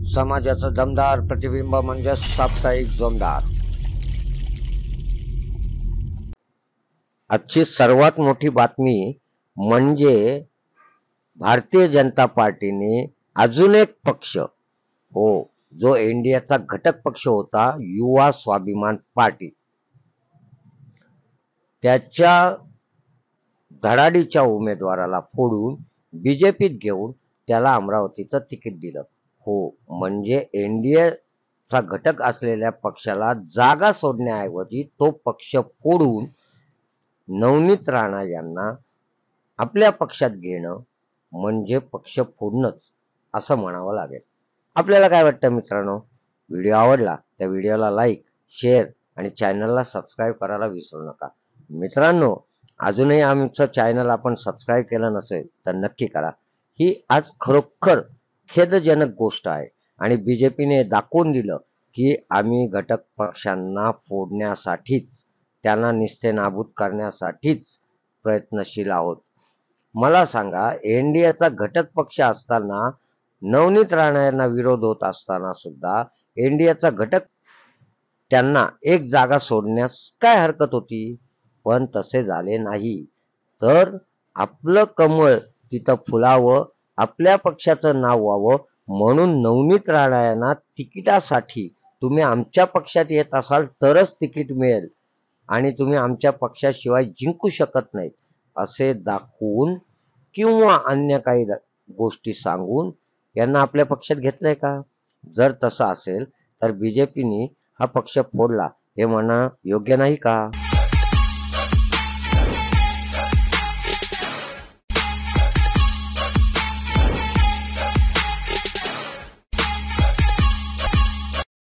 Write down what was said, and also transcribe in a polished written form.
समाजाचं दमदार प्रतिबिंब म्हणजे साप्ताहिक जोमदार। आजची सर्वात मोठी बातमी म्हणजे भारतीय जनता पार्टीने अजून एक पक्ष, हो, जो इंडियाचा घटक पक्ष होता, युवा स्वाभिमान पार्टी, त्याच्या धडाडीच्या उमेदवाराला फोडून बीजेपीत घेऊन त्याला अमरावतीचं तिकीट दिलं। हो, म्हणजे एनडीएचा घटक असलेल्या पक्षाला जागा सोडण्याऐवजी तो पक्ष फोडून नवनीत राणा यांना आपल्या पक्षात घेणं म्हणजे पक्ष फोडणंच असं म्हणावं लागेल। आपल्याला काय वाटतं मित्रांनो? व्हिडिओ आवडला तर व्हिडिओला लाईक, शेअर आणि चॅनलला सबस्क्राईब करायला विसरू नका। मित्रांनो, अजूनही आमचं चॅनल आपण सबस्क्राईब केलं नसेल तर नक्की करा। ही आज खरोखर खेदजनक गोष्ट आहे आणि बीजेपीने दाखवून दिलं की आम्ही घटक पक्षांना फोडण्यासाठीच, त्यांना निस्तेनाबूत करण्यासाठीच प्रयत्नशील आहोत। मला सांगा, एनडीएचा घटक पक्ष असताना, नवनीत राणा यांना विरोध होत असताना सुद्धा एनडीएचा घटक त्यांना एक जागा सोडण्यास काय हरकत होती? पण तसे झाले नाही। तर आपलं कमळ तिथं फुलावं, आपल्या पक्षाचं नाव व्हावं म्हणून नवनीत राणा यांना तिकिटासाठी तुम्ही आमच्या पक्षात येत असाल तरच तिकीट मिळेल आणि तुम्ही आमच्या पक्षाशिवाय जिंकू शकत नाहीत असे दाखवून किंवा अन्य काही गोष्टी सांगून यांना आपल्या पक्षात घेतलंय का? जर तसं असेल तर बीजेपीने हा पक्ष फोडला हे म्हणणं योग्य नाही का?